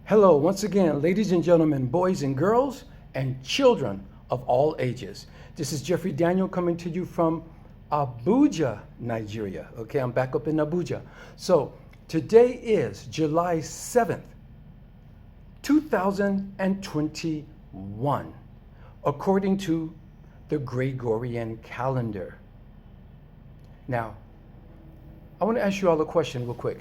Hello, once again, ladies and gentlemen, boys and girls, and children of all ages. This is Jeffrey Daniel coming to you from Abuja, Nigeria. Okay, I'm back up in Abuja. So today is July 7th, 2021, according to the Gregorian calendar. Now, I want to ask you all a question real quick.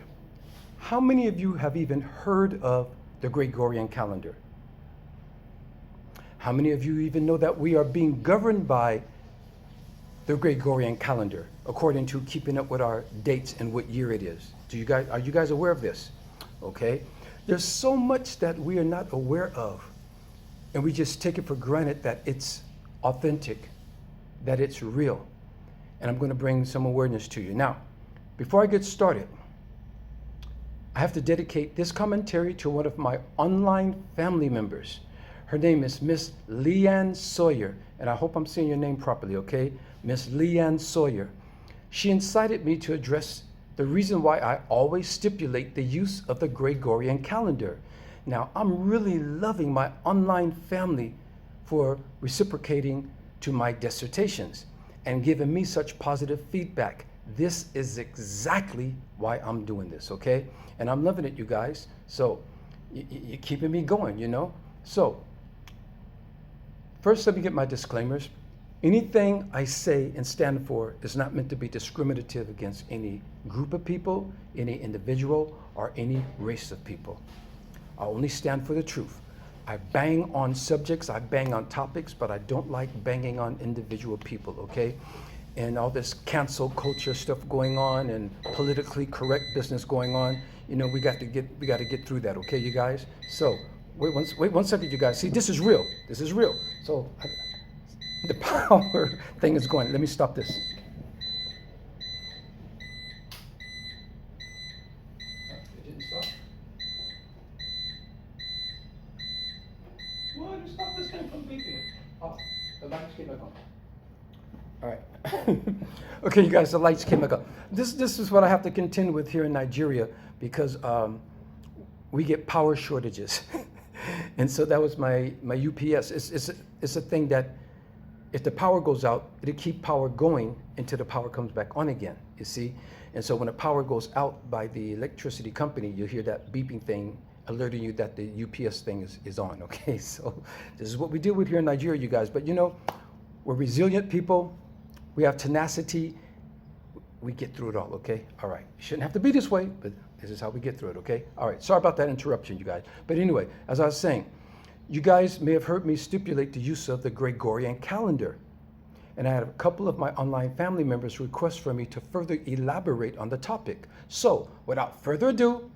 How many of you have even heard of the Gregorian calendar? How many of you even know that we are being governed by the Gregorian calendar according to keeping up with our dates and what year it is? Are you guys aware of this? Okay. There's so much that we are not aware of, and we just take it for granted that it's authentic, that it's real. And I'm going to bring some awareness to you. Now, before I get started, I have to dedicate this commentary to one of my online family members. Her name is Miss Leanne Sawyer, and I hope I'm saying your name properly, okay? Miss Leanne Sawyer. She incited me to address the reason why I always stipulate the use of the Gregorian calendar. Now, I'm really loving my online family for reciprocating to my dissertations and giving me such positive feedback. This is exactly why I'm doing this, okay? And I'm loving it, you guys. So you're keeping me going, you know? So first, let me get my disclaimers. Anything I say and stand for is not meant to be discriminative against any group of people, any individual, or any race of people. I only stand for the truth. I bang on subjects, I bang on topics, but I don't like banging on individual people, okay? And all this cancel culture stuff going on and politically correct business going on, you know, we got to get through that, okay, you guys? So wait one second, you guys. See, this is real. This is real. So the power thing is going. Let me stop this. It didn't stop. What? You stop this thing from beeping. Oh, the lights came back on. All right. Okay, you guys, the lights came back up. This is what I have to contend with here in Nigeria because we get power shortages. And so that was my UPS. It's a thing that if the power goes out, it'll keep power going until the power comes back on again, you see? And so when the power goes out by the electricity company, you'll hear that beeping thing alerting you that the UPS thing is on, okay? So this is what we deal with here in Nigeria, you guys. But you know, we're resilient people. We have tenacity. We get through it all, okay? All right. It shouldn't have to be this way, but this is how we get through it, okay? All right. Sorry about that interruption, you guys. But anyway, as I was saying, you guys may have heard me stipulate the use of the Gregorian calendar. And I had a couple of my online family members request for me to further elaborate on the topic. So, without further ado,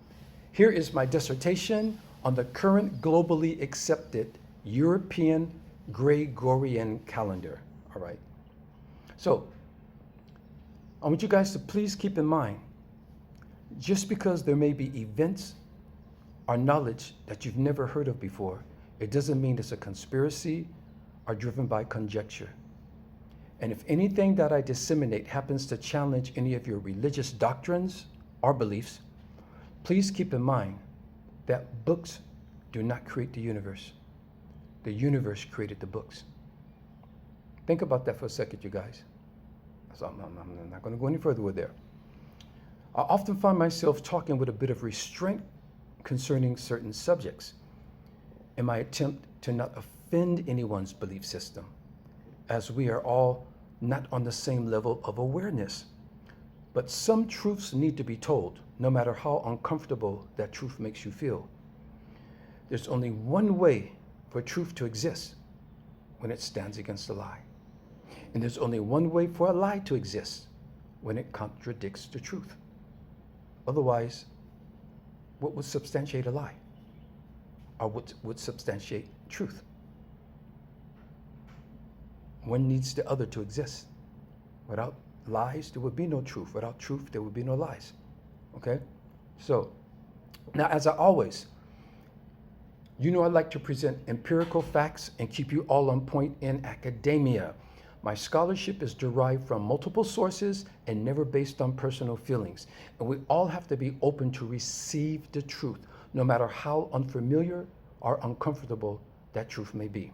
here is my dissertation on the current globally accepted European Gregorian calendar. All right. So I want you guys to please keep in mind, just because there may be events or knowledge that you've never heard of before, it doesn't mean it's a conspiracy or driven by conjecture. And if anything that I disseminate happens to challenge any of your religious doctrines or beliefs, please keep in mind that books do not create the universe. The universe created the books. Think about that for a second, you guys. So I'm not going to go any further with there. I often find myself talking with a bit of restraint concerning certain subjects in my attempt to not offend anyone's belief system, as we are all not on the same level of awareness. But some truths need to be told, no matter how uncomfortable that truth makes you feel. There's only one way for truth to exist: when it stands against a lie. And there's only one way for a lie to exist: when it contradicts the truth. Otherwise, what would substantiate a lie? Or what would substantiate truth? One needs the other to exist. Without lies, there would be no truth. Without truth, there would be no lies. Okay? So, now as I always, you know I like to present empirical facts and keep you all on point in academia. My scholarship is derived from multiple sources and never based on personal feelings. And we all have to be open to receive the truth. no matter how unfamiliar or uncomfortable that truth may be.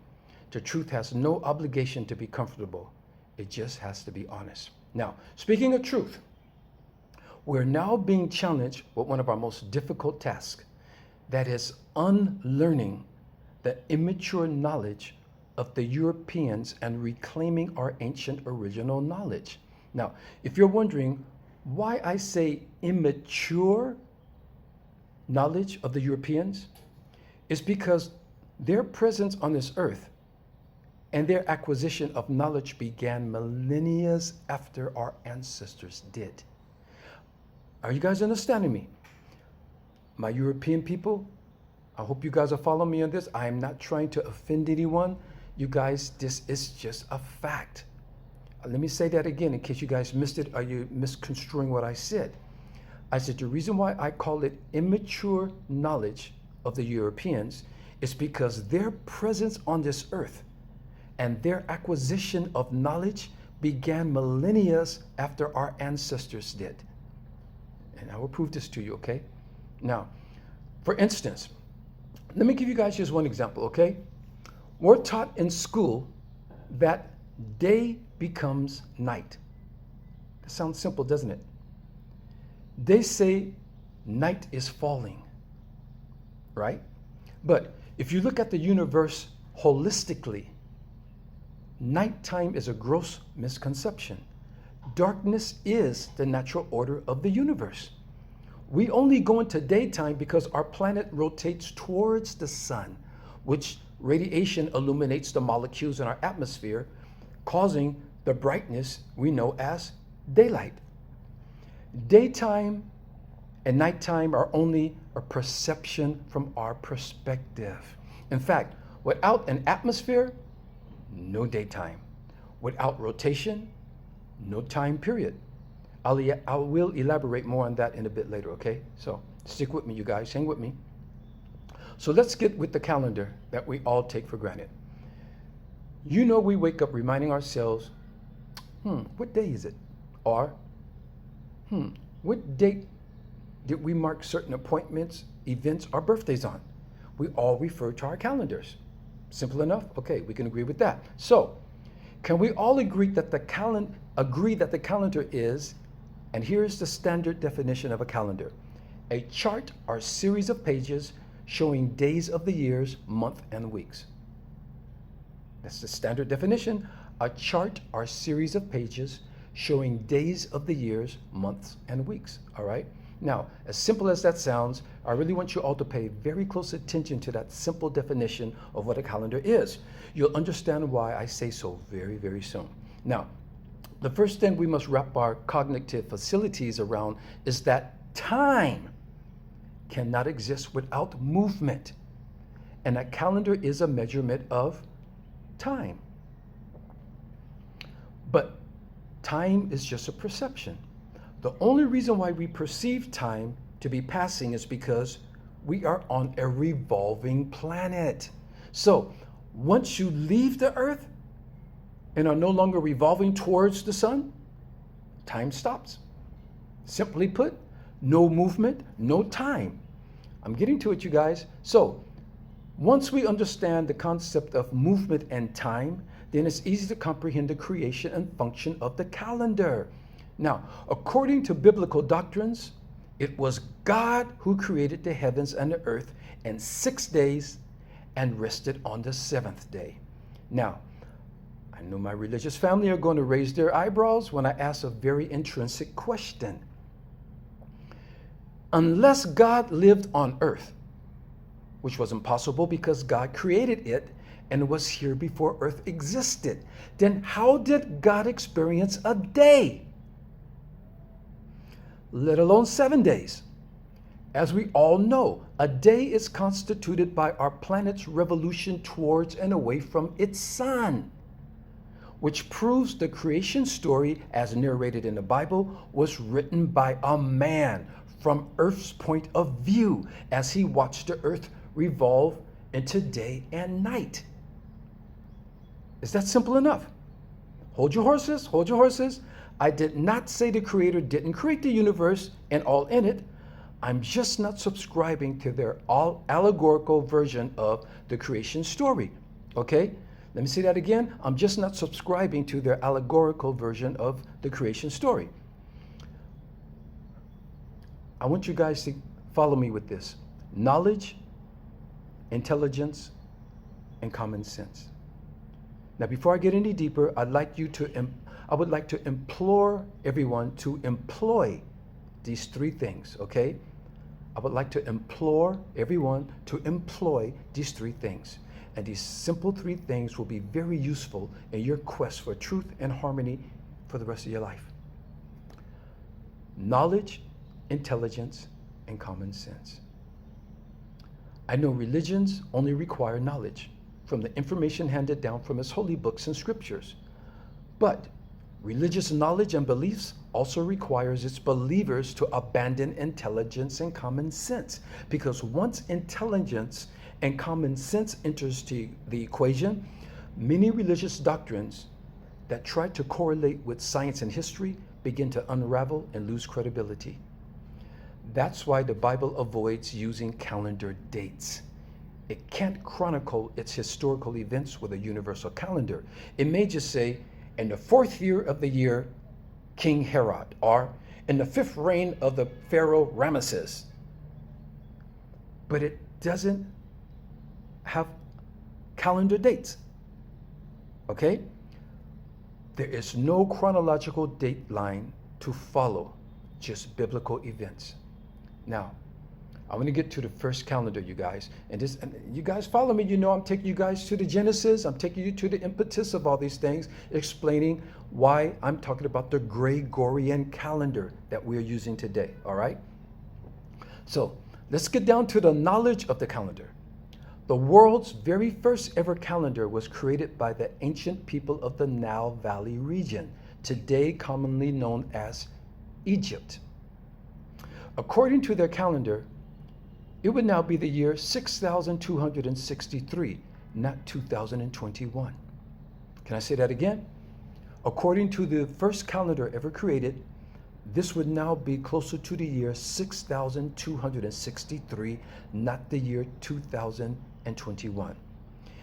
The truth has no obligation to be comfortable. It just has to be honest. Now, speaking of truth, we're now being challenged with one of our most difficult tasks, that is unlearning the immature knowledge of the Europeans and reclaiming our ancient original knowledge. Now, if you're wondering why I say immature knowledge of the Europeans, it's because their presence on this earth and their acquisition of knowledge began millennia after our ancestors did. Are you guys understanding me? My European people, I hope you guys are following me on this. I am not trying to offend anyone. You guys, this is just a fact. Let me say that again in case you guys missed it or you misconstruing what I said. I said the reason why I call it immature knowledge of the Europeans is because their presence on this earth and their acquisition of knowledge began millennia after our ancestors did. And I will prove this to you, okay? Now, for instance, let me give you guys just one example, okay? We're taught in school that day becomes night. That sounds simple, doesn't it? They say night is falling, right? But if you look at the universe holistically, nighttime is a gross misconception. Darkness is the natural order of the universe. We only go into daytime because our planet rotates towards the sun, which radiation illuminates the molecules in our atmosphere, causing the brightness we know as daylight. Daytime and nighttime are only a perception from our perspective. In fact, without an atmosphere, no daytime. Without rotation, no time period. I will elaborate more on that in a bit later, okay? So stick with me, you guys, hang with me. So let's get with the calendar that we all take for granted. You know, we wake up reminding ourselves, what day is it? Or, what date did we mark certain appointments, events, or birthdays on? We all refer to our calendars. Simple enough? Okay, we can agree with that. So, can we all agree that the calendar is, and here's the standard definition of a calendar, a chart or series of pages showing days of the years, month, and weeks. That's the standard definition, a chart or series of pages showing days of the years, months, and weeks, all right? Now, as simple as that sounds, I really want you all to pay very close attention to that simple definition of what a calendar is. You'll understand why I say so very, very soon. Now, the first thing we must wrap our cognitive facilities around is that time cannot exist without movement. And a calendar is a measurement of time. But time is just a perception. The only reason why we perceive time to be passing is because we are on a revolving planet. So once you leave the earth and are no longer revolving towards the sun, time stops. Simply put, no movement, no time. I'm getting to it, you guys. So once we understand the concept of movement and time, then it's easy to comprehend the creation and function of the calendar. Now, according to biblical doctrines, it was God who created the heavens and the earth in 6 days and rested on the seventh day. Now, I know my religious family are going to raise their eyebrows when I ask a very intrinsic question. Unless God lived on earth, which was impossible because God created it and was here before earth existed, then how did God experience a day? Let alone 7 days. As we all know, a day is constituted by our planet's revolution towards and away from its sun, which proves the creation story, as narrated in the Bible, was written by a man from Earth's point of view as he watched the earth revolve into day and night. Is that simple enough? Hold your horses, hold your horses. I did not say the Creator didn't create the universe and all in it, I'm just not subscribing to their all allegorical version of the creation story. Okay? Let me say that again. I'm just not subscribing to their allegorical version of the creation story. I want you guys to follow me with this. Knowledge, intelligence, and common sense. Now, before I get any deeper, I would like to implore everyone to employ these three things, okay? I would like to implore everyone to employ these three things. And these simple three things will be very useful in your quest for truth and harmony for the rest of your life. Knowledge, intelligence, and common sense. I know religions only require knowledge from the information handed down from its holy books and scriptures. But religious knowledge and beliefs also requires its believers to abandon intelligence and common sense. Because once intelligence and common sense enters the equation, many religious doctrines that try to correlate with science and history begin to unravel and lose credibility. That's why the Bible avoids using calendar dates. It can't chronicle its historical events with a universal calendar. It may just say, in the 4th year of the year, King Herod, or in the 5th reign of the Pharaoh Ramesses. But it doesn't have calendar dates, okay? There is no chronological date line to follow, just biblical events. Now, I want to get to the first calendar, you guys. And you guys follow me. You know I'm taking you guys to the Genesis. I'm taking you to the impetus of all these things, explaining why I'm talking about the Gregorian calendar that we're using today, all right? So let's get down to the knowledge of the calendar. The world's very first ever calendar was created by the ancient people of the Nile Valley region, today commonly known as Egypt. According to their calendar, it would now be the year 6,263, not 2021. Can I say that again? According to the first calendar ever created, this would now be closer to the year 6,263, not the year 2021.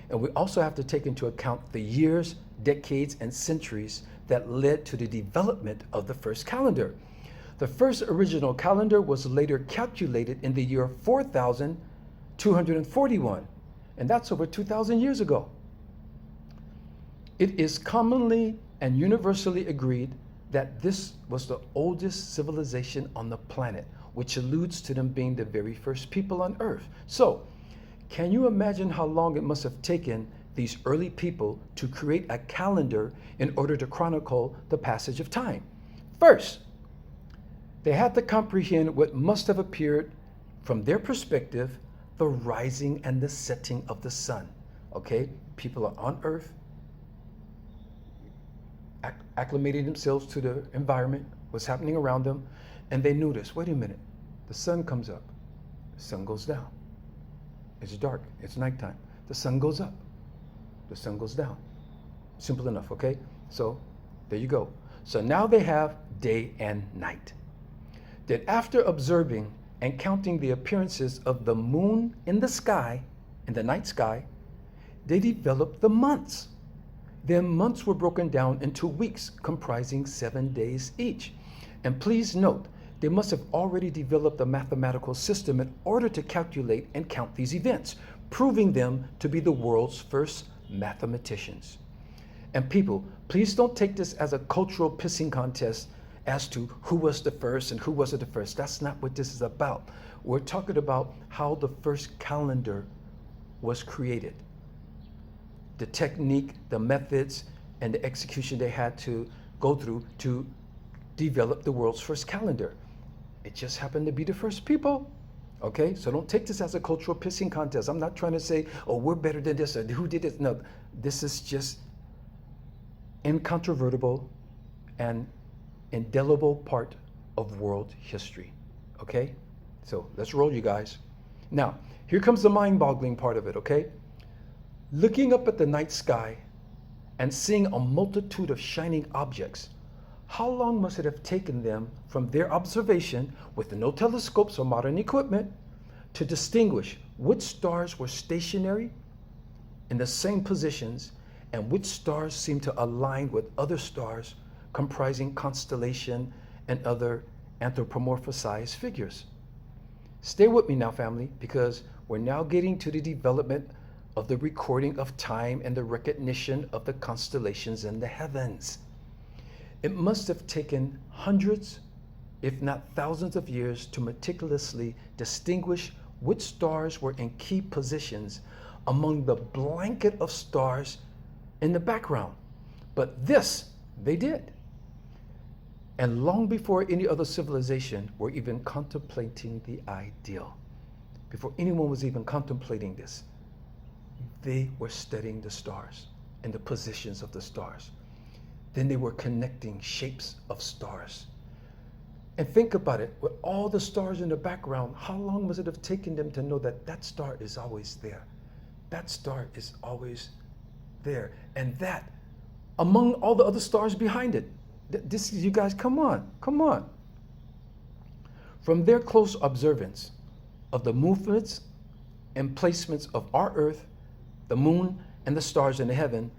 And we also have to take into account the years, decades, and centuries that led to the development of the first calendar. The first original calendar was later calculated in the year 4,241, and that's over 2,000 years ago. It is commonly and universally agreed that this was the oldest civilization on the planet, which alludes to them being the very first people on Earth. So, can you imagine how long it must have taken these early people to create a calendar in order to chronicle the passage of time? First, they had to comprehend what must have appeared, from their perspective, the rising and the setting of the sun. Okay, people are on Earth, acclimating themselves to the environment, what's happening around them, and they notice, wait a minute, the sun comes up, the sun goes down. It's dark, it's nighttime. The sun goes up, the sun goes down. Simple enough, okay? So there you go. So now they have day and night. That after observing and counting the appearances of the moon in the sky, in the night sky, they developed the months. Then months were broken down into weeks comprising 7 days each. And please note, they must have already developed a mathematical system in order to calculate and count these events, proving them to be the world's first mathematicians. And people, please don't take this as a cultural pissing contest as to who was the first and who wasn't the first. That's not what this is about. We're talking about how the first calendar was created. The technique, the methods, and the execution they had to go through to develop the world's first calendar. It just happened to be the first people. Okay, so don't take this as a cultural pissing contest. I'm not trying to say, oh, we're better than this, or who did this. No, this is just incontrovertible and indelible part of world history. Okay, so let's roll, you guys. Now, here comes the mind-boggling part of it, okay? Looking up at the night sky and seeing a multitude of shining objects, how long must it have taken them from their observation with no telescopes or modern equipment to distinguish which stars were stationary in the same positions and which stars seemed to align with other stars comprising constellation and other anthropomorphized figures? Stay with me now, family, because we're now getting to the development of the recording of time and the recognition of the constellations in the heavens. It must have taken hundreds, if not thousands of years to meticulously distinguish which stars were in key positions among the blanket of stars in the background. But this they did. And long before any other civilization were even contemplating the ideal, before anyone was even contemplating this, they were studying the stars and the positions of the stars. Then they were connecting shapes of stars. And think about it, with all the stars in the background, how long must it have taken them to know that that star is always there? That star is always there. And that, among all the other stars behind it, this, you guys, come on. From their close observance of the movements and placements of our earth, the moon, and the stars in the heaven,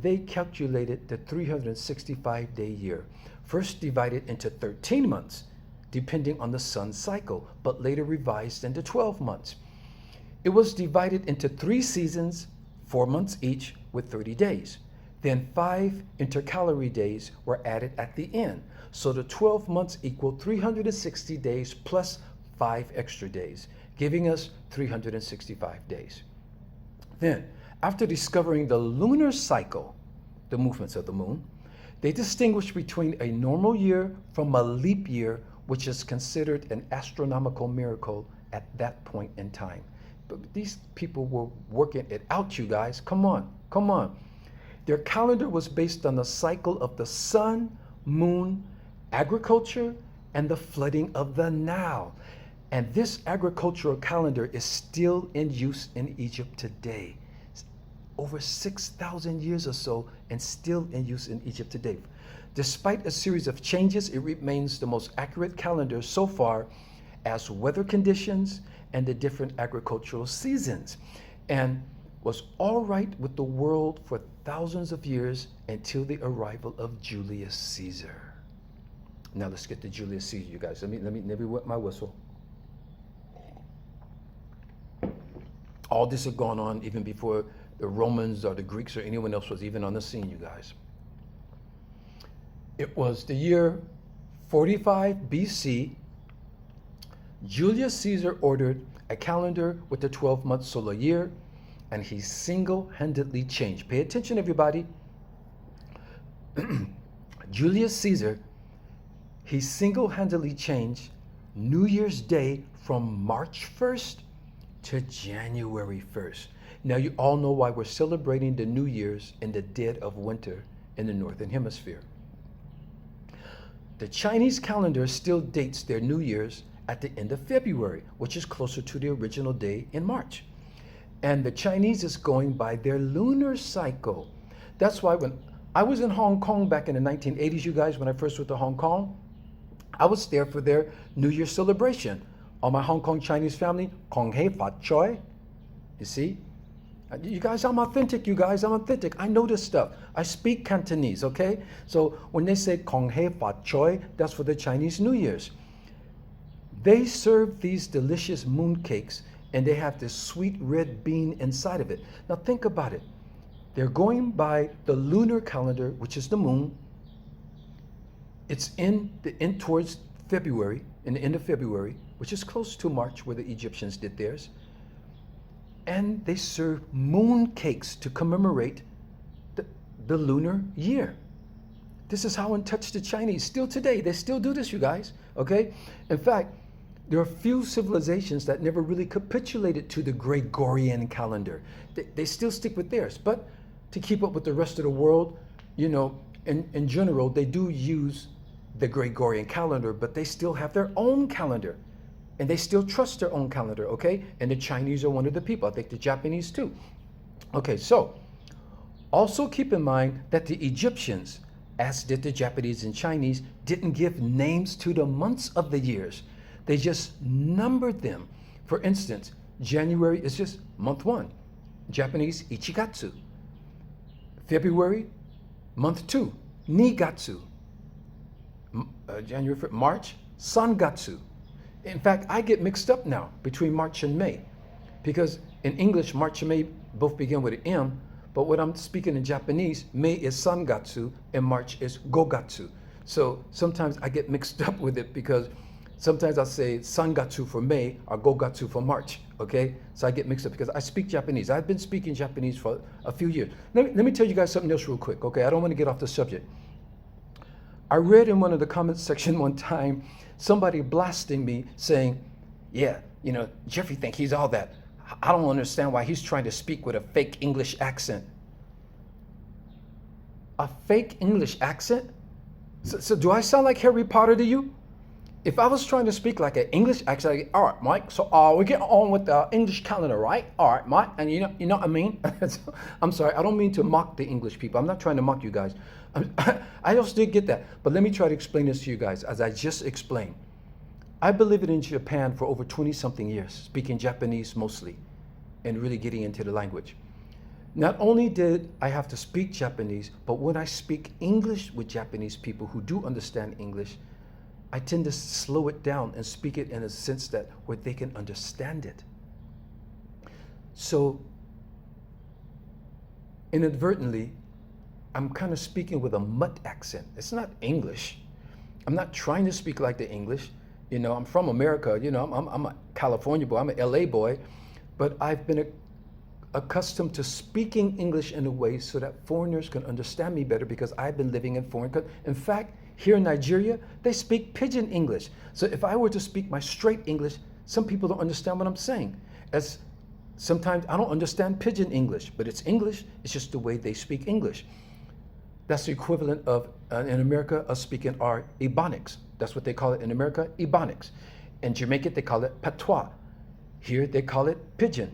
they calculated the 365-day year, first divided into 13 months, depending on the sun's cycle, but later revised into 12 months. It was divided into 3 seasons, 4 months each, with 30 days. Then 5 intercalary days were added at the end. So the 12 months equal 360 days plus 5 extra days, giving us 365 days. Then, after discovering the lunar cycle, the movements of the moon, they distinguished between a normal year from a leap year, which is considered an astronomical miracle at that point in time. But these people were working it out, you guys. Come on. Their calendar was based on the cycle of the sun, moon, agriculture, and the flooding of the Nile. And this agricultural calendar is still in use in Egypt today. It's over 6,000 years or so, and still in use in Egypt today. Despite a series of changes, it remains the most accurate calendar so far as weather conditions and the different agricultural seasons, and was all right with the world for thousands of years until the arrival of Julius Caesar. Now let's get to Julius Caesar, you guys. Let me wet my whistle. All this had gone on even before the Romans or the Greeks or anyone else was even on the scene, you guys. It was the year 45 BC. Julius Caesar ordered a calendar with the 12-month solar year, and he single-handedly changed. Pay attention, everybody. Julius Caesar, he single-handedly changed New Year's Day from March 1st to January 1st. Now you all know why we're celebrating the New Year's in the dead of winter in the Northern Hemisphere. The Chinese calendar still dates their New Year's at the end of February, which is closer to the original day in March. And the Chinese is going by their lunar cycle. That's why when I was in Hong Kong back in the 1980s, you guys, when I first went to Hong Kong, I was there for their New Year celebration. All my Hong Kong Chinese family, Kong Hei Fat Choi. You see? You guys, I'm authentic, you guys, I'm authentic. I know this stuff. I speak Cantonese, okay? So when they say Kong Hei Fat Choi, that's for the Chinese New Year's. They serve these delicious moon cakes, and they have this sweet red bean inside of it. Now think about it. They're going by the lunar calendar, which is the moon. It's in towards February, in the end of February, which is close to March, where the Egyptians did theirs. And they serve moon cakes to commemorate the lunar year. This is how in touch the Chinese, still today, they still do this, you guys, okay? In fact, there are few civilizations that never really capitulated to the Gregorian calendar. They still stick with theirs, but to keep up with the rest of the world, you know, in general, they do use the Gregorian calendar, but they still have their own calendar. And they still trust their own calendar, okay? And the Chinese are one of the people. I think the Japanese too. Okay, so also keep in mind that the Egyptians, as did the Japanese and Chinese, didn't give names to the months of the years. They just numbered them. For instance, January is just month 1. Japanese, Ichigatsu. February, month 2, Nigatsu. January, March, Sangatsu. In fact, I get mixed up now between March and May, because in English, March and May both begin with an M, but when I'm speaking in Japanese, May is Sangatsu and March is Gogatsu. So sometimes I get mixed up with it because sometimes I'll say Sangatsu for May or Gogatsu for March, okay? So I get mixed up because I speak Japanese. I've been speaking Japanese for a few years. Let me tell you guys something else real quick, okay? I don't want to get off the subject. I read in one of the comments section one time, somebody blasting me saying, yeah, Jeffrey think he's all that. I don't understand why he's trying to speak with a fake English accent. A fake English accent? So do I sound like Harry Potter to you? If I was trying to speak like an English accent, I'd, all right, Mike, so we get on with the English calendar, right? All right, Mike, and you know what I mean? I'm sorry, I don't mean to mock the English people. I'm not trying to mock you guys. I just did get that. But let me try to explain this to you guys, as I just explained. I've been living in Japan for over 20-something years, speaking Japanese mostly, and really getting into the language. Not only did I have to speak Japanese, but when I speak English with Japanese people who do understand English, I tend to slow it down and speak it in a sense that where they can understand it. So inadvertently, I'm kind of speaking with a mutt accent. It's not English. I'm not trying to speak like the English. I'm from America. I'm a California boy. I'm an LA boy. But I've been accustomed to speaking English in a way so that foreigners can understand me better because I've been living in foreign countries. In fact, here in Nigeria, they speak pidgin English. So if I were to speak my straight English, some people don't understand what I'm saying. As sometimes I don't understand pidgin English, but it's English. It's just the way they speak English. That's the equivalent of, in America, of speaking our Ebonics. That's what they call it in America, Ebonics. In Jamaica, they call it patois. Here, they call it pidgin.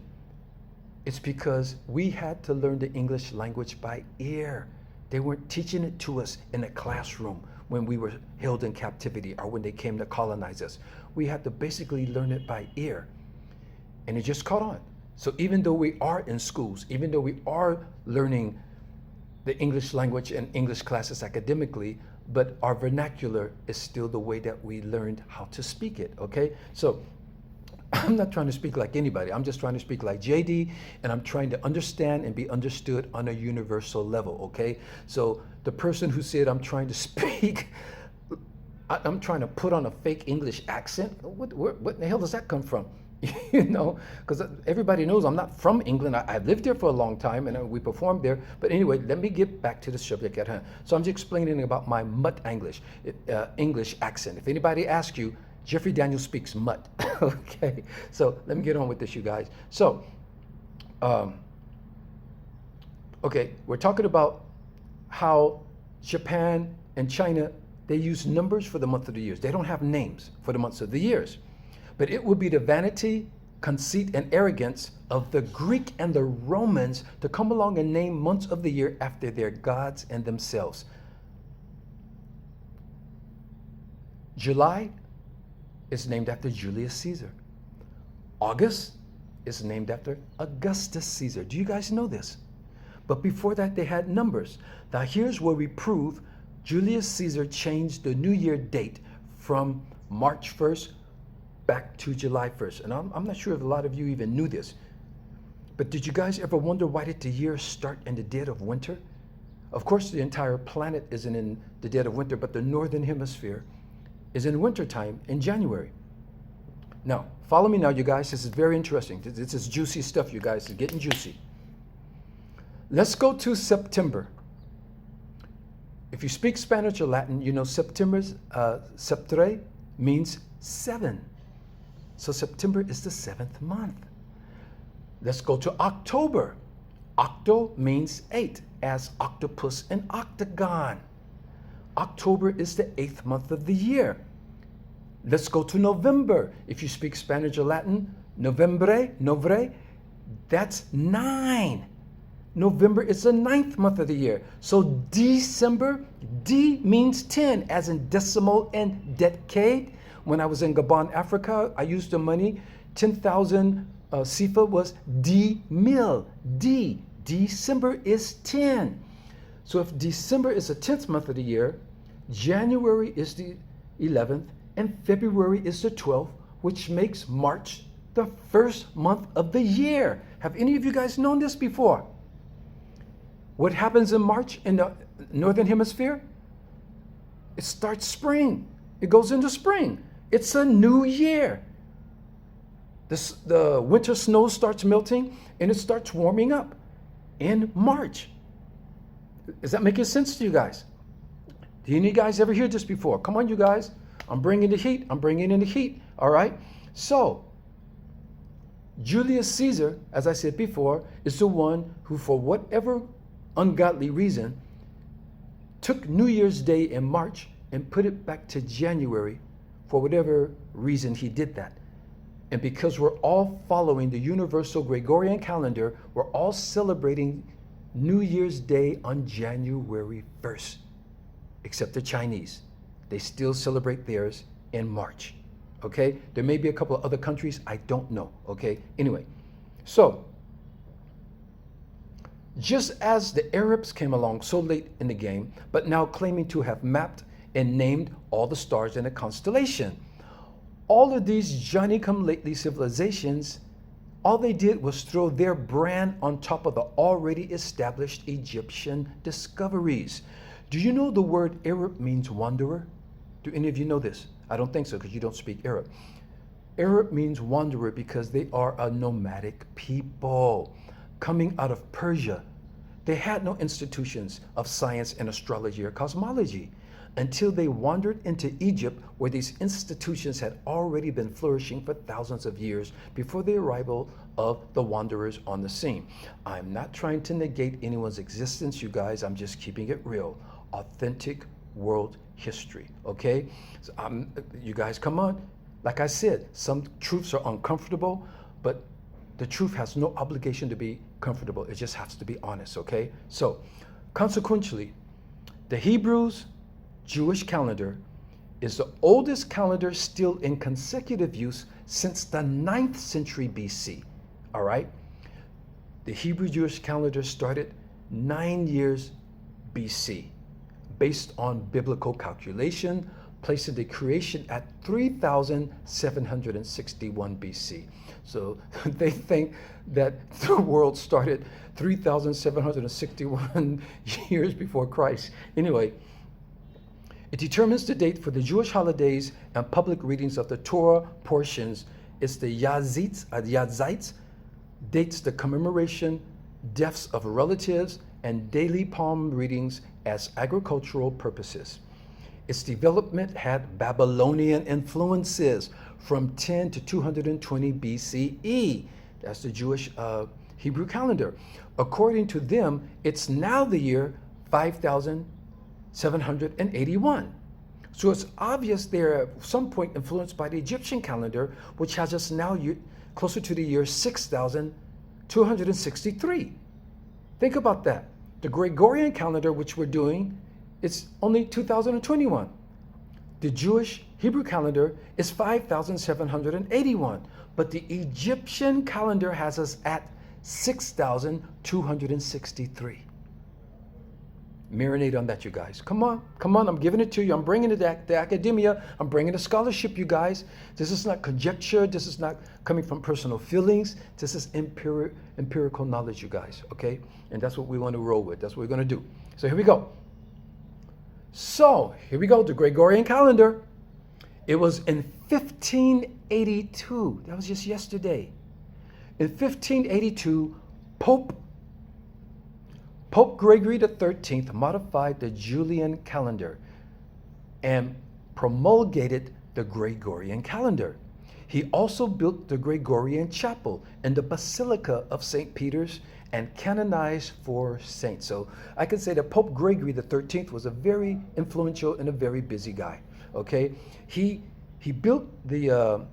It's because we had to learn the English language by ear. They weren't teaching it to us in a classroom when we were held in captivity or when they came to colonize us. We had to basically learn it by ear. And it just caught on. So even though we are in schools, even though we are learning the English language and English classes academically, but our vernacular is still the way that we learned how to speak it, okay? So I'm not trying to speak like anybody. I'm just trying to speak like JD, and I'm trying to understand and be understood on a universal level, okay? So the person who said I'm trying to speak, I'm trying to put on a fake English accent, what in the hell does that come from? Because everybody knows I'm not from England. I've lived here for a long time, and we performed there. But anyway, let me get back to the subject at hand. So I'm just explaining about my mutt English accent. If anybody asks you, Jeffrey Daniels speaks mutt. Okay, so let me get on with this, you guys. So, okay, we're talking about how Japan and China, they use numbers for the month of the years. They don't have names for the months of the years. But it would be the vanity, conceit, and arrogance of the Greek and the Romans to come along and name months of the year after their gods and themselves. July is named after Julius Caesar. August is named after Augustus Caesar. Do you guys know this? But before that, they had numbers. Now here's where we prove Julius Caesar changed the New Year date from March 1st back to July 1st. And I'm not sure if a lot of you even knew this. But did you guys ever wonder why did the year start in the dead of winter? Of course, the entire planet isn't in the dead of winter, but the northern hemisphere is in wintertime in January. Now, follow me now, you guys. This is very interesting. This is juicy stuff, you guys. It's getting juicy. Let's go to September. If you speak Spanish or Latin, you know September's septre means 7. So September is the 7th month. Let's go to October. Octo means 8, as octopus and octagon. October is the 8th month of the year. Let's go to November. If you speak Spanish or Latin, novembre, that's 9. November is the 9th month of the year. So December, D means 10, as in decimal and decade. When I was in Gabon, Africa, I used the money. 10,000 Sifa was D mil. D. December is 10. So if December is the 10th month of the year, January is the 11th, and February is the 12th, which makes March the first month of the year. Have any of you guys known this before? What happens in March in the Northern Hemisphere? It starts spring. It goes into spring. It's a new year. The winter snow starts melting and it starts warming up in March. Is that making sense to you guys? Do any of you guys ever hear this before? Come on, you guys. I'm bringing the heat. I'm bringing in the heat. All right? So, Julius Caesar, as I said before, is the one who, for whatever ungodly reason, took New Year's Day in March and put it back to January. For whatever reason, he did that. And because we're all following the universal Gregorian calendar, we're all celebrating New Year's Day on January 1st, except the Chinese. They still celebrate theirs in March. Okay? There may be a couple of other countries, I don't know. Okay? Anyway, so just as the Arabs came along so late in the game, but now claiming to have mapped and named all the stars in a constellation, all of these Johnny-come-lately civilizations, all they did was throw their brand on top of the already established Egyptian discoveries. Do you know the word Arab means wanderer? Do any of you know this? I don't think so, because you don't speak Arab. Arab means wanderer because they are a nomadic people coming out of Persia. They had no institutions of science and astrology or cosmology until they wandered into Egypt, where these institutions had already been flourishing for thousands of years before the arrival of the wanderers on the scene. I'm not trying to negate anyone's existence, you guys. I'm just keeping it real. Authentic world history, okay? So, you guys, come on. Like I said, some truths are uncomfortable, but the truth has no obligation to be comfortable. It just has to be honest, okay? So, consequently, the Hebrews' Jewish calendar is the oldest calendar still in consecutive use since the 9th century BC, all right? The Hebrew Jewish calendar started 9 years BC, based on biblical calculation, placing the creation at 3,761 BC. So they think that the world started 3,761 years before Christ. Anyway, it determines the date for the Jewish holidays and public readings of the Torah portions. It's the Yazites, dates the commemoration, deaths of relatives, and daily palm readings as agricultural purposes. Its development had Babylonian influences from 10 to 220 BCE. That's the Jewish Hebrew calendar. According to them, it's now the year 5,781. So it's obvious they're at some point influenced by the Egyptian calendar, which has us now closer to the year 6,263. Think about that. The Gregorian calendar, which we're doing, it's only 2021. The Jewish Hebrew calendar is 5,781. But the Egyptian calendar has us at 6,263. Marinate on that, you guys. Come on, I'm giving it to you. I'm bringing it to the academia. I'm bringing the scholarship, you guys. This is not conjecture. This is not coming from personal feelings. This is empirical knowledge, you guys, okay? And that's what we want to roll with. That's what we're going to do. So here we go. So here we go, the Gregorian calendar. It was in 1582. That was just yesterday. In 1582, Pope Gregory XIII modified the Julian calendar and promulgated the Gregorian calendar. He also built the Gregorian chapel in the Basilica of St. Peter's and canonized 4 saints. So I can say that Pope Gregory XIII was a very influential and a very busy guy. Okay, he built the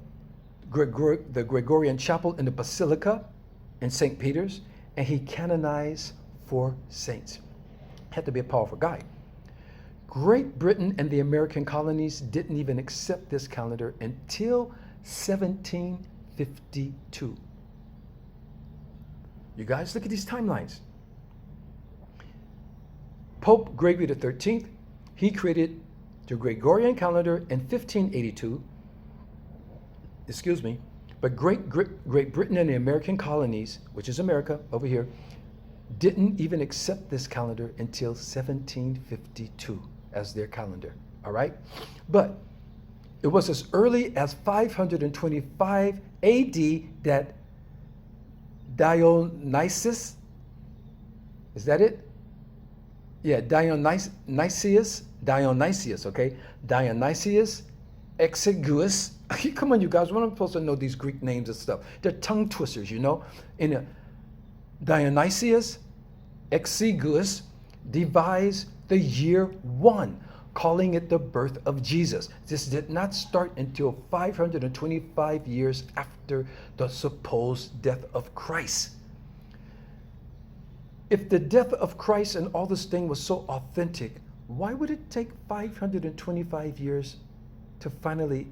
Gregorian chapel in the Basilica in St. Peter's, and he canonized 4 saints. Had to be a powerful guy. Great Britain and the American colonies didn't even accept this calendar until 1752. You guys, look at these timelines. Pope Gregory the 13th, he created the Gregorian calendar in 1582. Excuse me. But Great Britain and the American colonies, which is America over here, didn't even accept this calendar until 1752 as their calendar. All right? But it was as early as 525 AD that Dionysius, is that it? Yeah, Dionysius, okay? Dionysius Exiguus. Come on, you guys, when I'm supposed to know these Greek names and stuff? They're tongue twisters, you know? Dionysius Exiguus devised the year 1, calling it the birth of Jesus. This did not start until 525 years after the supposed death of Christ. If the death of Christ and all this thing was so authentic, why would it take 525 years to finally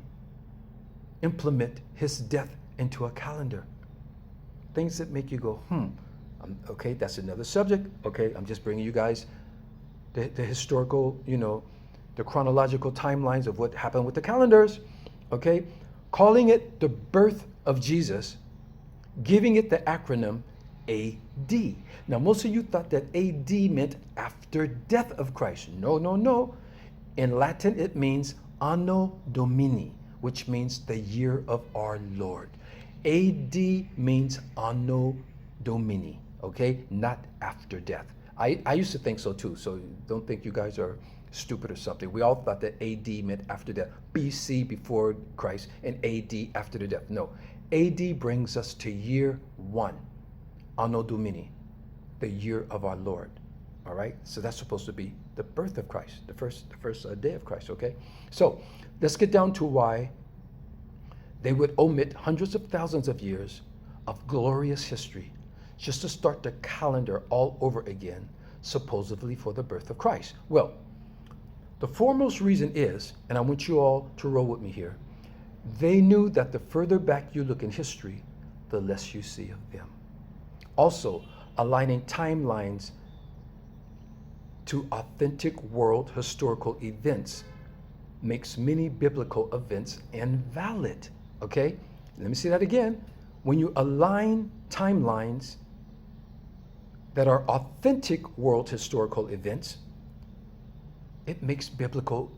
implement his death into a calendar? Things that make you go, okay, that's another subject. Okay, I'm just bringing you guys the historical, the chronological timelines of what happened with the calendars. Okay, calling it the birth of Jesus, giving it the acronym AD. Now, most of you thought that AD meant after death of Christ. No, no, no. In Latin, it means Anno Domini, which means the year of our Lord. AD means Anno Domini, okay? Not after death. I used to think so too, so don't think you guys are stupid or something. We all thought that AD meant after death. BC, before Christ, and AD after the death. No, AD brings us to year 1, Anno Domini, the year of our Lord. All right, so that's supposed to be the birth of Christ, the first day of Christ. Okay, so let's get down to why they would omit hundreds of thousands of years of glorious history just to start the calendar all over again, supposedly for the birth of Christ. Well, the foremost reason is, and I want you all to roll with me here, they knew that the further back you look in history, the less you see of them. Also, aligning timelines to authentic world historical events makes many biblical events invalid. Okay, let me say that again. When you align timelines that are authentic world historical events, it makes biblical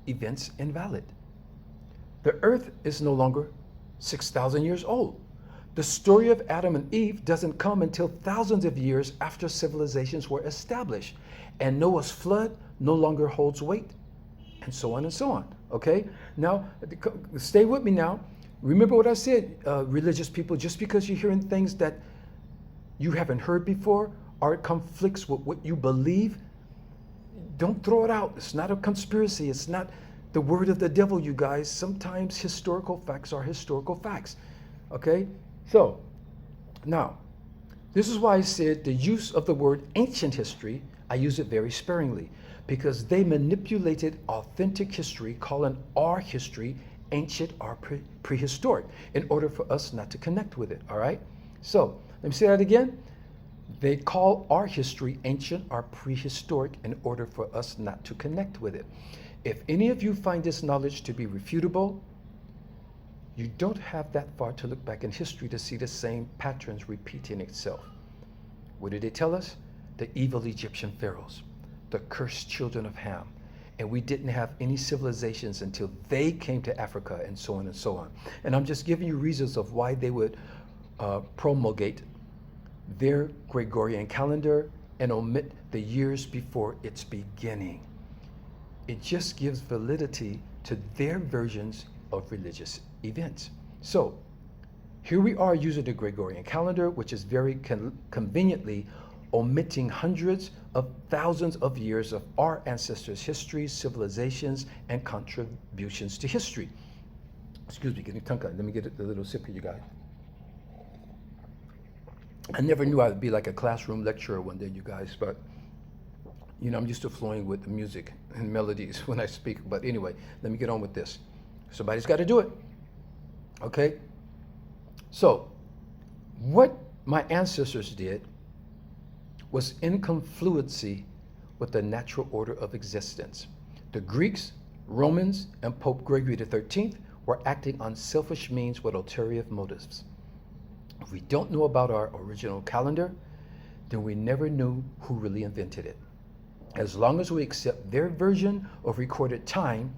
events invalid. The earth is no longer 6,000 years old. The story of Adam and Eve doesn't come until thousands of years after civilizations were established, and Noah's flood no longer holds weight, and so on and so on. Okay? Now, stay with me now. Remember what I said, religious people, just because you're hearing things that you haven't heard before or it conflicts with what you believe, don't throw it out. It's not a conspiracy. It's not the word of the devil, you guys. Sometimes historical facts are historical facts. Okay? So, now, this is why I said the use of the word ancient history, I use it very sparingly, because they manipulated authentic history, calling our history ancient or prehistoric, in order for us not to connect with it, all right? So, let me say that again. They call our history ancient or prehistoric in order for us not to connect with it. If any of you find this knowledge to be refutable, you don't have that far to look back in history to see the same patterns repeating itself. What did they tell us? The evil Egyptian pharaohs, the cursed children of Ham, and we didn't have any civilizations until they came to Africa, and so on and so on. And I'm just giving you reasons of why they would promulgate their Gregorian calendar and omit the years before its beginning. It just gives validity to their versions of religious events. So here we are using the Gregorian calendar, which is very conveniently omitting hundreds of thousands of years of our ancestors' histories, civilizations, and contributions to history. Excuse me, getting tongue-tied. Let me get a little sip here, you guys. I never knew I'd be like a classroom lecturer one day, you guys, but you know, I'm used to flowing with the music and melodies when I speak. But anyway, let me get on with this. Somebody's got to do it. Okay? So, what my ancestors did was in confluency with the natural order of existence. The Greeks, Romans, and Pope Gregory XIII were acting on selfish means with ulterior motives. If we don't know about our original calendar, then we never knew who really invented it. As long as we accept their version of recorded time,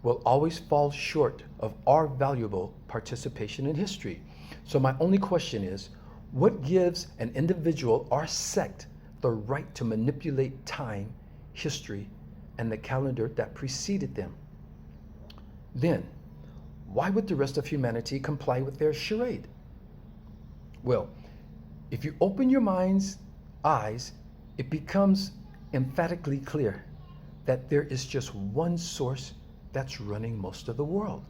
we'll always fall short of our valuable participation in history. So my only question is, what gives an individual or sect the right to manipulate time, history, and the calendar that preceded them? Then, why would the rest of humanity comply with their charade? Well, if you open your mind's eyes, it becomes emphatically clear that there is just one source that's running most of the world.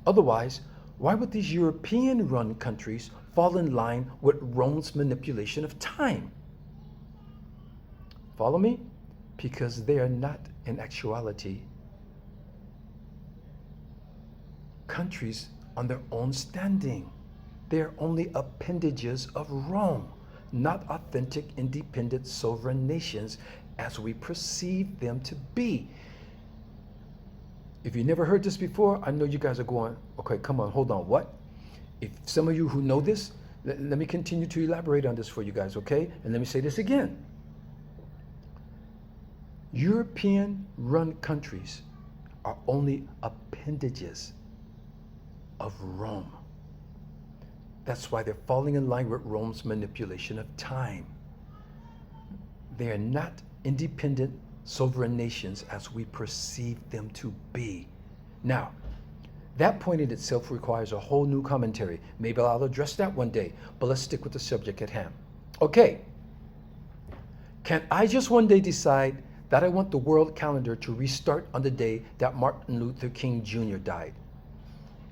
Otherwise, why would these European-run countries fall in line with Rome's manipulation of time? Follow me? Because they are not, in actuality, countries on their own standing. They are only appendages of Rome, not authentic, independent, sovereign nations as we perceive them to be. If you never heard this before, I know you guys are going, okay, come on, hold on, what? If some of you who know this, let me continue to elaborate on this for you guys, okay? And let me say this again. European-run countries are only appendages of Rome. That's why they're falling in line with Rome's manipulation of time. They are not independent, sovereign nations as we perceive them to be. Now, that point in itself requires a whole new commentary. Maybe I'll address that one day, but let's stick with the subject at hand. Okay, can I just one day decide that I want the world calendar to restart on the day that Martin Luther King Jr. died?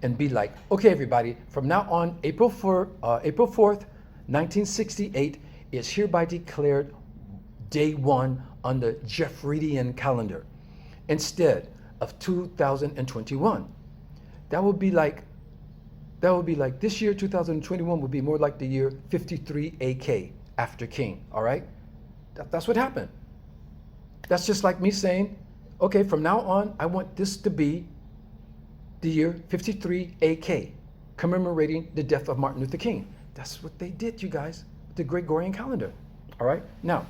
And be like, okay, everybody, from now on, April 4th, 1968 is hereby declared day one on the Jeffreyian calendar instead of 2021. That would be like this year, 2021, would be more like the year 53 AK after King, all right? That's what happened. That's just like me saying, okay, from now on, I want this to be the year 53 AK, commemorating the death of Martin Luther King. That's what they did, you guys, with the Gregorian calendar, all right? Now,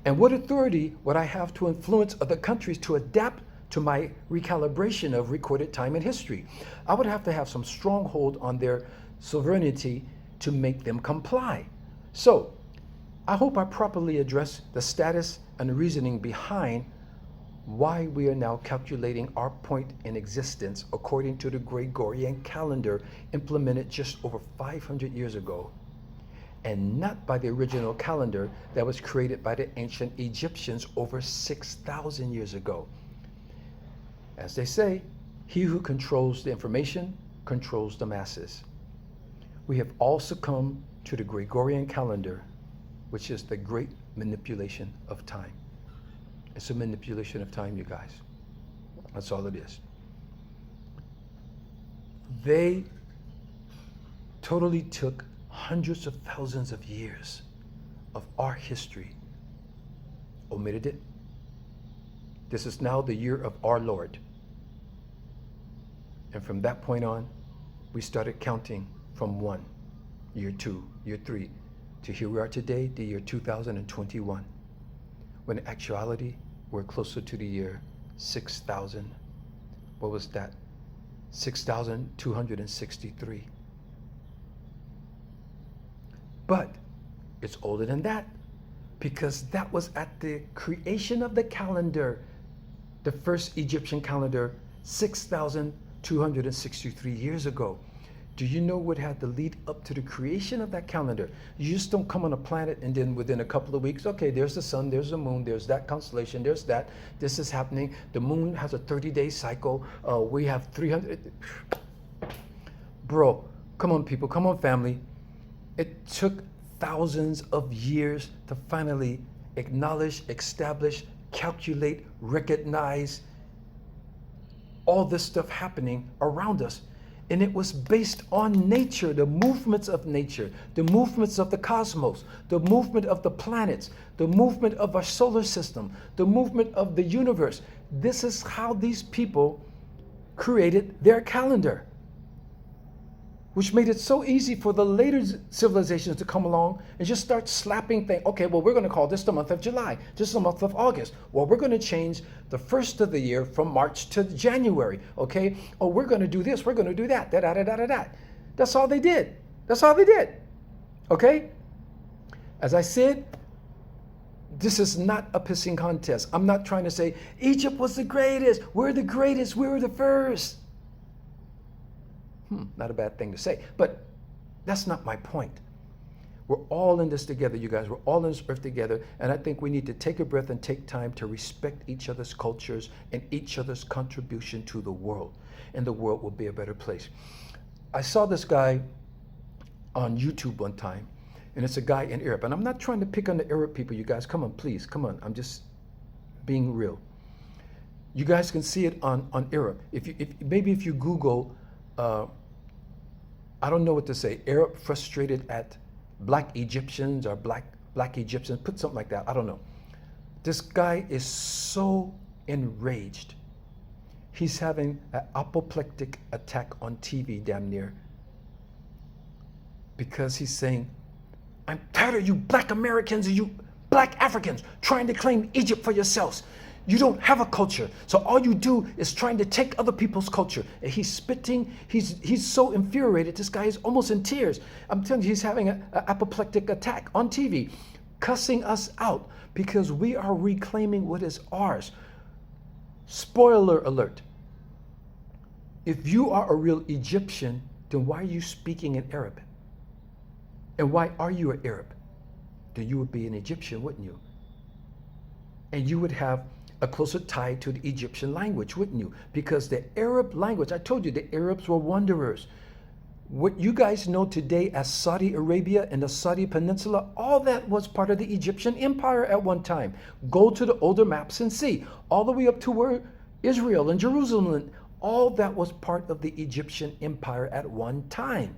and what authority would I have to influence other countries to adapt to my recalibration of recorded time and history? I would have to have some stronghold on their sovereignty to make them comply. So, I hope I properly address the status and the reasoning behind why we are now calculating our point in existence according to the Gregorian calendar implemented just over 500 years ago, and not by the original calendar that was created by the ancient Egyptians over 6,000 years ago. As they say, he who controls the information controls the masses. We have all succumbed to the Gregorian calendar, which is the great manipulation of time. It's a manipulation of time, you guys. That's all it is. They totally took hundreds of thousands of years of our history, omitted it. This is now the year of our Lord. And from that point on, we started counting from 1, year 2, year 3, to here we are today, the year 2021. When in actuality, we're closer to the year 6,000. What was that? 6,263. But it's older than that, because that was at the creation of the calendar, the first Egyptian calendar, 6,263 years ago. Do you know what had to lead up to the creation of that calendar? You just don't come on a planet and then within a couple of weeks, okay, there's the sun, there's the moon, there's that constellation, there's that, this is happening. The moon has a 30-day cycle. We have 300. Bro, come on, people, come on, family. It took thousands of years to finally acknowledge, establish, calculate, recognize all this stuff happening around us. And it was based on nature, the movements of nature, the movements of the cosmos, the movement of the planets, the movement of our solar system, the movement of the universe. This is how these people created their calendar, which made it so easy for the later civilizations to come along and just start slapping things. Okay, well, we're going to call this the month of July, this the month of August. Well, we're going to change the first of the year from March to January, okay? Oh, we're going to do this, we're going to do that, da-da-da-da-da-da. That's all they did. That's all they did, okay? As I said, this is not a pissing contest. I'm not trying to say, Egypt was the greatest, we were the first. Not a bad thing to say, but that's not my point. We're all in this together, you guys. We're all in this earth together, and I think we need to take a breath and take time to respect each other's cultures and each other's contribution to the world, and the world will be a better place. I saw this guy on YouTube one time, and it's a guy in Europe, and I'm not trying to pick on the Arab people, you guys. Come on, please, come on. I'm just being real. You guys can see it on Arab. If you Google, I don't know what to say, Arab frustrated at black Egyptians or black Egyptians, put something like that, I don't know. This guy is so enraged. He's having an apoplectic attack on TV damn near, because he's saying, I'm tired of you black Americans and you black Africans trying to claim Egypt for yourselves. You don't have a culture, so all you do is trying to take other people's culture. And he's spitting, he's so infuriated, this guy is almost in tears. I'm telling you, he's having an apoplectic attack on TV, cussing us out because we are reclaiming what is ours. Spoiler alert. If you are a real Egyptian, then why are you speaking in Arabic? And why are you an Arab? Then you would be an Egyptian, wouldn't you? And you would have a closer tie to the Egyptian language, wouldn't you? Because the Arab language, I told you, the Arabs were wanderers. What you guys know today as Saudi Arabia and the Saudi Peninsula, all that was part of the Egyptian Empire at one time. Go to the older maps and see. All the way up to where Israel and Jerusalem, all that was part of the Egyptian Empire at one time.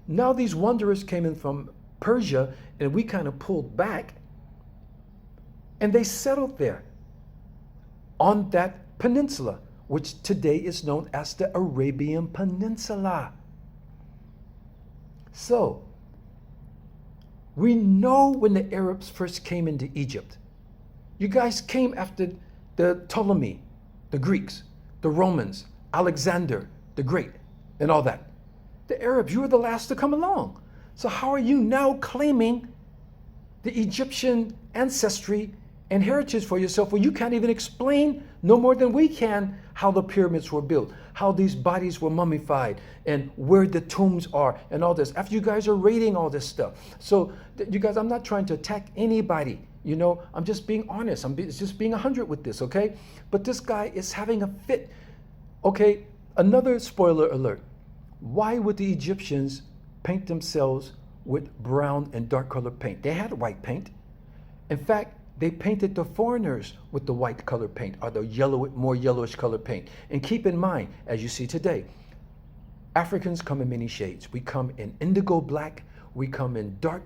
Now these wanderers came in from Persia, and we kind of pulled back, and they settled there on that peninsula, which today is known as the Arabian Peninsula. So, we know when the Arabs first came into Egypt. You guys came after the Ptolemy, the Greeks, the Romans, Alexander the Great, and all that. The Arabs, you were the last to come along. So how are you now claiming the Egyptian ancestry and heritage for yourself when you can't even explain, no more than we can, how the pyramids were built, how these bodies were mummified, and where the tombs are, and all this, after you guys are raiding all this stuff. So you guys, I'm not trying to attack anybody, you know, I'm just being honest, just being 100 with this, okay? But this guy is having a fit. Okay, another spoiler alert. Why would the Egyptians paint themselves with brown and dark colored paint? They had white paint. In fact, they painted the foreigners with the white color paint, or the yellow, more yellowish color paint. And keep in mind, as you see today, Africans come in many shades. We come in indigo black, we come in dark,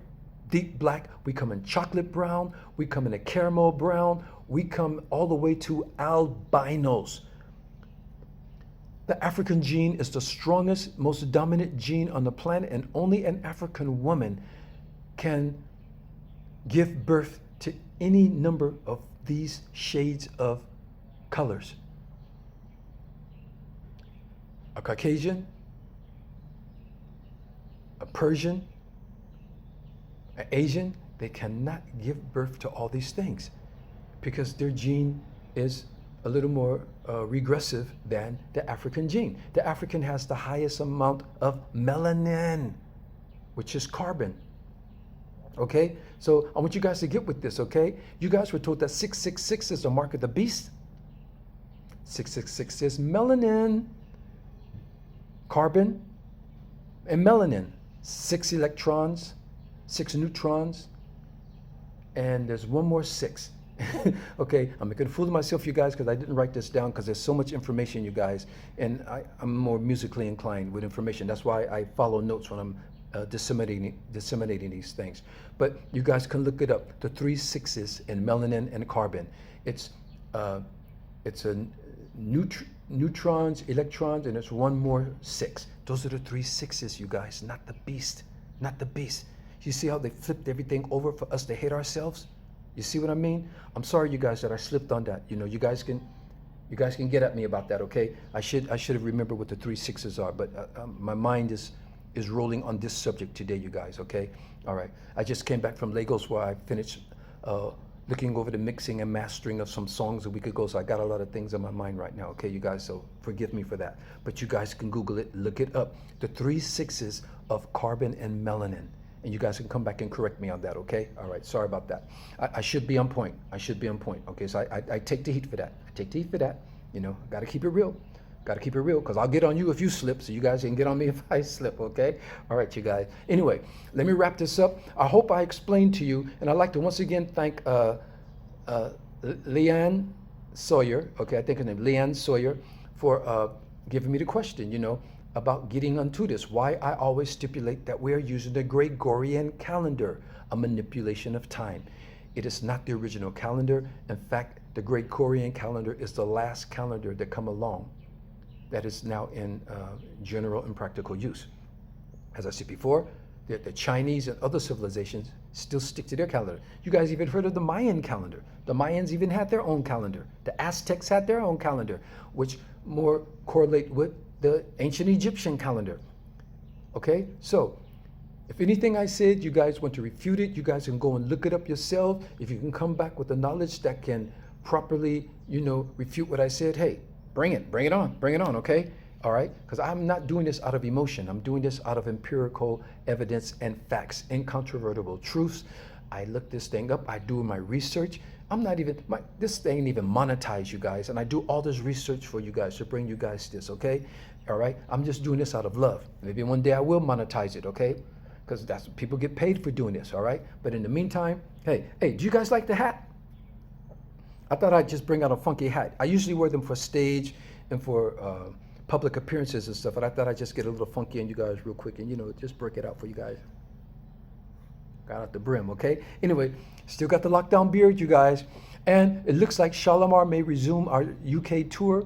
deep black, we come in chocolate brown, we come in a caramel brown, we come all the way to albinos. The African gene is the strongest, most dominant gene on the planet, and only an African woman can give birth to any number of these shades of colors. A Caucasian, a Persian, an Asian, they cannot give birth to all these things because their gene is a little more regressive than the African gene. The African has the highest amount of melanin, which is carbon. Okay, so I want you guys to get with this, okay? You guys were told that 666 is the mark of the beast. 666 is melanin, carbon, and melanin. 6 electrons, 6 neutrons, and there's one more 6. Okay, I'm making a fool of myself, you guys, because I didn't write this down because there's so much information, you guys, and I'm more musically inclined with information. That's why I follow notes when I'm disseminating these things. But you guys can look it up. The 3 6s in melanin and carbon. It's a neutrons, electrons, and it's one more 6. Those are the 3 6s, you guys, not the beast, not the beast. You see how they flipped everything over for us to hate ourselves? You see what I mean? I'm sorry, you guys, that I slipped on that. You know, you guys can get at me about that, okay? I should have remembered what the 3 6s are, but my mind is rolling on this subject today, you guys, okay? All right. I just came back from Lagos where I finished looking over the mixing and mastering of some songs a week ago, so I got a lot of things on my mind right now, okay, you guys? So forgive me for that. But you guys can Google it, look it up. The 3 6s of carbon and melanin. And you guys can come back and correct me on that, okay? All right, sorry about that. I should be on point. I should be on point, okay? So I take the heat for that. I take the heat for that. You know, got to keep it real. Got to keep it real, because I'll get on you if you slip, so you guys can get on me if I slip, okay? All right, you guys. Anyway, let me wrap this up. I hope I explained to you, and I'd like to once again thank Leanne Sawyer, okay, I think her name, Leanne Sawyer, for giving me the question, you know, about getting onto this, why I always stipulate that we are using the Gregorian calendar, a manipulation of time. It is not the original calendar. In fact, the Gregorian calendar is the last calendar that come along that is now in general and practical use. As I said before, the Chinese and other civilizations still stick to their calendar. You guys even heard of the Mayan calendar. The Mayans even had their own calendar. The Aztecs had their own calendar, which more correlate with the ancient Egyptian calendar. Okay, so if anything I said, you guys want to refute it, you guys can go and look it up yourself. If you can come back with the knowledge that can properly, you know, refute what I said, hey, bring it on, okay? All right, because I'm not doing this out of emotion. I'm doing this out of empirical evidence and facts, incontrovertible truths. I look this thing up, I do my research. I'm not even, this thing ain't even monetized, you guys, and I do all this research for you guys to bring you guys this, okay? All right, I'm just doing this out of love. Maybe one day I will monetize it, okay? Because that's people get paid for doing this, all right? But in the meantime, hey, do you guys like the hat? I thought I'd just bring out a funky hat. I usually wear them for stage and for public appearances and stuff, but I thought I'd just get a little funky on you guys real quick and, you know, just break it out for you guys. Got out the brim, okay? Anyway, still got the lockdown beard, you guys. And it looks like Shalimar may resume our UK tour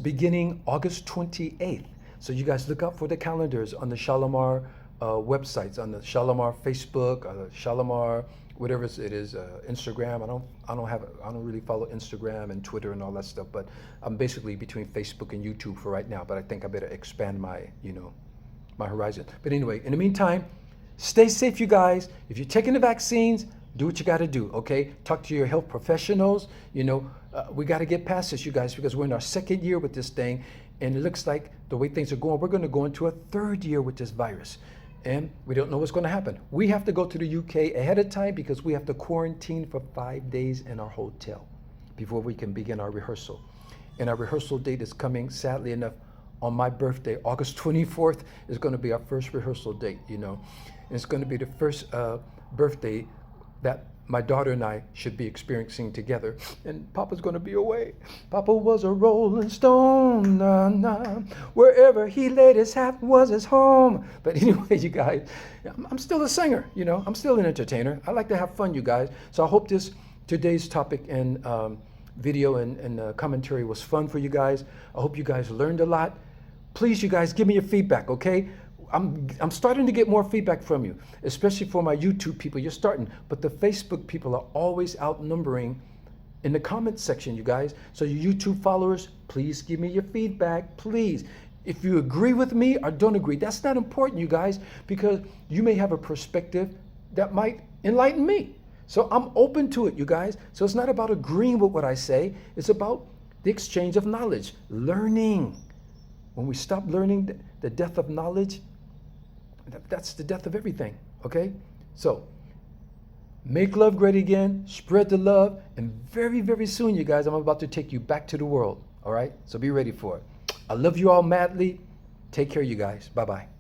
beginning August 28th. So you guys look out for the calendars on the Shalimar websites, on the Shalimar Facebook, Shalimar, whatever it is, Instagram. I don't really follow Instagram and Twitter and all that stuff, but I'm basically between Facebook and YouTube for right now, but I think I better expand my, you know, my horizon. But anyway, in the meantime, stay safe, you guys. If you're taking the vaccines, do what you got to do, okay? Talk to your health professionals. You know, we got to get past this, you guys, because we're in our 2nd year with this thing, and it looks like the way things are going, we're going to go into a 3rd year with this virus, and we don't know what's going to happen. We have to go to the UK ahead of time because we have to quarantine for 5 days in our hotel before we can begin our rehearsal. And our rehearsal date is coming, sadly enough, on my birthday. August 24th is going to be our first rehearsal date, you know. And it's going to be the first birthday that my daughter and I should be experiencing together. And Papa's going to be away. Papa was a rolling stone, nah, nah. Wherever he laid his hat was his home. But anyway, you guys, I'm still a singer, you know. I'm still an entertainer. I like to have fun, you guys. So I hope today's topic and video and commentary was fun for you guys. I hope you guys learned a lot. Please, you guys, give me your feedback, okay? I'm starting to get more feedback from you, especially for my YouTube people. You're starting, but the Facebook people are always outnumbering in the comment section, you guys. So your YouTube followers, please give me your feedback, please. If you agree with me or don't agree, that's not important, you guys, because you may have a perspective that might enlighten me. So I'm open to it, you guys. So it's not about agreeing with what I say. It's about the exchange of knowledge, learning. When we stop learning, the death of knowledge, that's the death of everything, okay? So, make love great again, spread the love, and very, very soon, you guys, I'm about to take you back to the world, all right? So be ready for it. I love you all madly. Take care, you guys. Bye-bye.